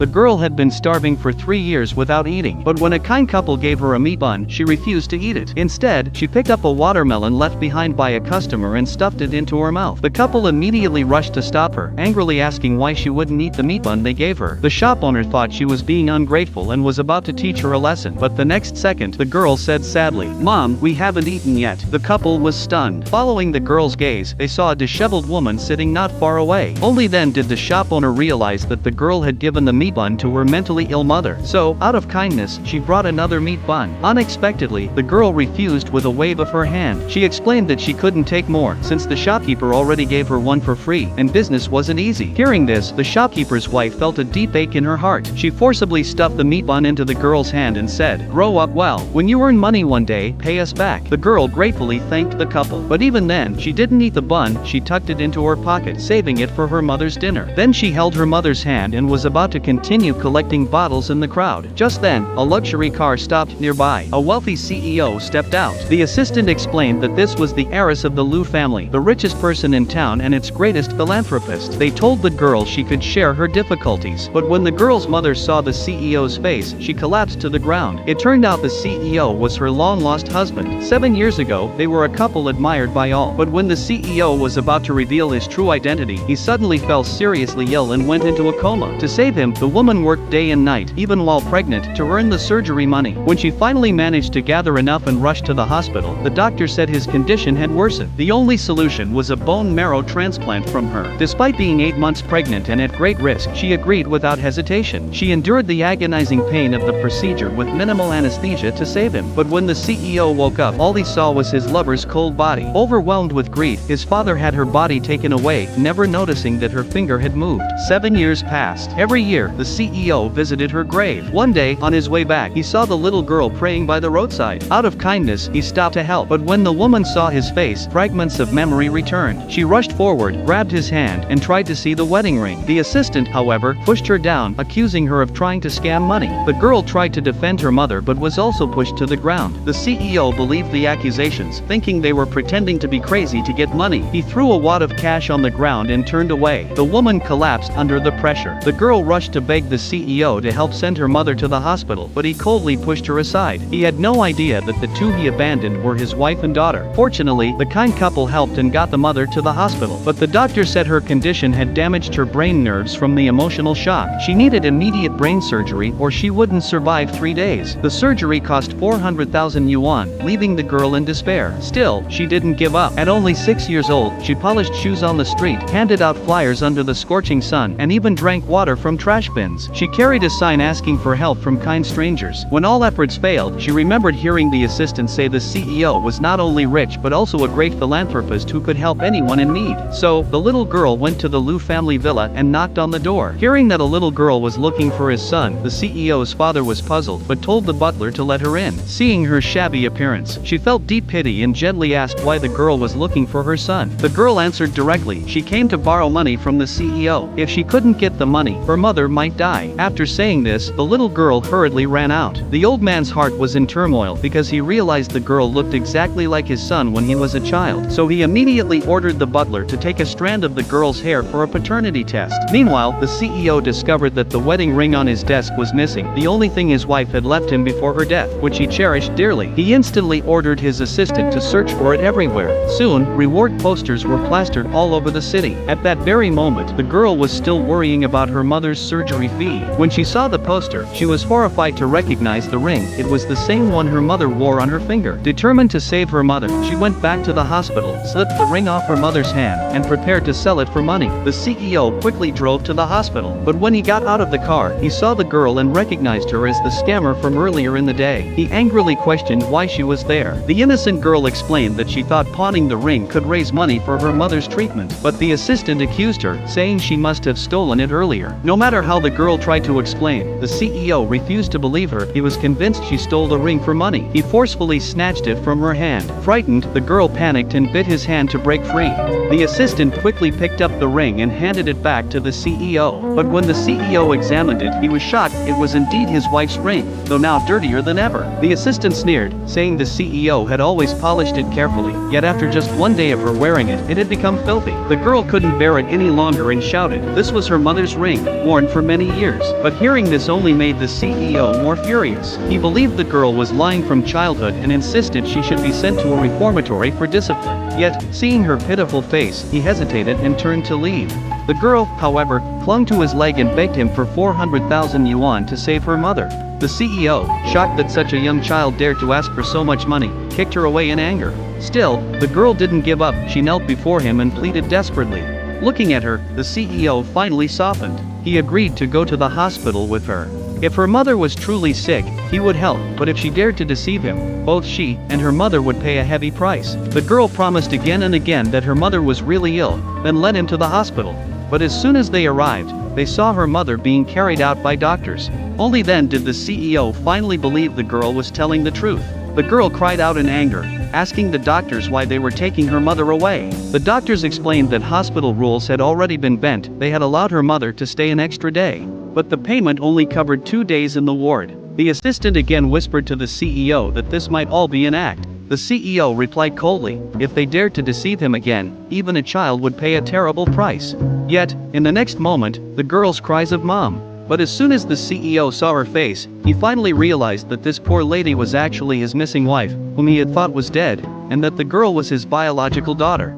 The girl had been starving for 3 years without eating, but when a kind couple gave her a meat bun, she refused to eat it. Instead, she picked up a watermelon left behind by a customer and stuffed it into her mouth. The couple immediately rushed to stop her, angrily asking why she wouldn't eat the meat bun they gave her. The shop owner thought she was being ungrateful and was about to teach her a lesson, but the next second, the girl said sadly, "Mom, we haven't eaten yet." The couple was stunned. Following the girl's gaze, they saw a disheveled woman sitting not far away. Only then did the shop owner realize that the girl had given the meat bun to her mentally ill mother. So, out of kindness, she brought another meat bun. Unexpectedly, the girl refused with a wave of her hand. She explained that she couldn't take more, since the shopkeeper already gave her one for free, and business wasn't easy. Hearing this, the shopkeeper's wife felt a deep ache in her heart. She forcibly stuffed the meat bun into the girl's hand and said, "Grow up well. When you earn money one day, pay us back." The girl gratefully thanked the couple. But even then, she didn't eat the bun. She tucked it into her pocket, saving it for her mother's dinner. Then she held her mother's hand and was about to continue collecting bottles in the crowd. Just then, a luxury car stopped nearby. A wealthy CEO stepped out. The assistant explained that this was the heiress of the Liu family, the richest person in town and its greatest philanthropist. They told the girl she could share her difficulties, but when the girl's mother saw the CEO's face, she collapsed to the ground. It turned out the CEO was her long-lost husband. 7 years ago, they were a couple admired by all, but when the CEO was about to reveal his true identity, he suddenly fell seriously ill and went into a coma. To save him, the woman worked day and night, even while pregnant, to earn the surgery money. When she finally managed to gather enough and rushed to the hospital, the doctor said his condition had worsened. The only solution was a bone marrow transplant from her. Despite being 8 months pregnant and at great risk, she agreed without hesitation. She endured the agonizing pain of the procedure with minimal anesthesia to save him. But when the CEO woke up, all he saw was his lover's cold body. Overwhelmed with grief, his father had her body taken away, never noticing that her finger had moved. 7 years passed. Every year, the CEO visited her grave. One day, on his way back, he saw the little girl praying by the roadside. Out of kindness, he stopped to help. But when the woman saw his face, fragments of memory returned. She rushed forward, grabbed his hand, and tried to see the wedding ring. The assistant, however, pushed her down, accusing her of trying to scam money. The girl tried to defend her mother but was also pushed to the ground. The CEO believed the accusations, thinking they were pretending to be crazy to get money. He threw a wad of cash on the ground and turned away. The woman collapsed under the pressure. The girl rushed to beg the CEO to help send her mother to the hospital, but he coldly pushed her aside. He had no idea that the two he abandoned were his wife and daughter. Fortunately, the kind couple helped and got the mother to the hospital, but the doctor said her condition had damaged her brain nerves from the emotional shock. She needed immediate brain surgery or she wouldn't survive 3 days. The surgery cost 400,000 yuan, leaving the girl in despair. Still, she didn't give up. At only 6 years old, she polished shoes on the street, handed out flyers under the scorching sun, and even drank water from trash bins. She carried a sign asking for help from kind strangers. When all efforts failed, she remembered hearing the assistant say the CEO was not only rich but also a great philanthropist who could help anyone in need. So, the little girl went to the Liu family villa and knocked on the door. Hearing that a little girl was looking for his son, the CEO's father was puzzled but told the butler to let her in. Seeing her shabby appearance, she felt deep pity and gently asked why the girl was looking for her son. The girl answered directly, she came to borrow money from the CEO. If she couldn't get the money, her mother might die. After saying this, the little girl hurriedly ran out. The old man's heart was in turmoil because he realized the girl looked exactly like his son when he was a child. So he immediately ordered the butler to take a strand of the girl's hair for a paternity test. Meanwhile, the CEO discovered that the wedding ring on his desk was missing, the only thing his wife had left him before her death, which he cherished dearly. He instantly ordered his assistant to search for it everywhere. Soon, reward posters were plastered all over the city. At that very moment, the girl was still worrying about her mother's surgery fee. When she saw the poster, she was horrified to recognize the ring. It was the same one her mother wore on her finger. Determined to save her mother, she went back to the hospital, slipped the ring off her mother's hand, and prepared to sell it for money. The CEO quickly drove to the hospital, but when he got out of the car, he saw the girl and recognized her as the scammer from earlier in the day. He angrily questioned why she was there. The innocent girl explained that she thought pawning the ring could raise money for her mother's treatment, but the assistant accused her, saying she must have stolen it earlier. No matter how the girl tried to explain, the CEO refused to believe her. He was convinced she stole the ring for money. He forcefully snatched it from her hand. Frightened, the girl panicked and bit his hand to break free. The assistant quickly picked up the ring and handed it back to the CEO. But when the CEO examined it, he was shocked. It was indeed his wife's ring, though now dirtier than ever. The assistant sneered, saying the CEO had always polished it carefully, yet after just one day of her wearing it, it had become filthy. The girl couldn't bear it any longer and shouted, "This was her mother's ring, worn for many many years. But hearing this only made the CEO more furious. He believed the girl was lying from childhood and insisted she should be sent to a reformatory for discipline. Yet, seeing her pitiful face, he hesitated and turned to leave. The girl, however, clung to his leg and begged him for 400,000 yuan to save her mother. The CEO, shocked that such a young child dared to ask for so much money, kicked her away in anger. Still, the girl didn't give up. She knelt before him and pleaded desperately. Looking at her, the CEO finally softened. He agreed to go to the hospital with her. If her mother was truly sick, he would help, but if she dared to deceive him, both she and her mother would pay a heavy price. The girl promised again and again that her mother was really ill, then led him to the hospital. But as soon as they arrived, they saw her mother being carried out by doctors. Only then did the CEO finally believe the girl was telling the truth. The girl cried out in anger, asking the doctors why they were taking her mother away. The doctors explained that hospital rules had already been bent. They had allowed her mother to stay an extra day, but the payment only covered 2 days in the ward. The assistant again whispered to the CEO that this might all be an act. The CEO replied coldly, if they dared to deceive him again, even a child would pay a terrible price. Yet, in the next moment, the girl's cries of "Mom!" But as soon as the CEO saw her face, he finally realized that this poor lady was actually his missing wife, whom he had thought was dead, and that the girl was his biological daughter.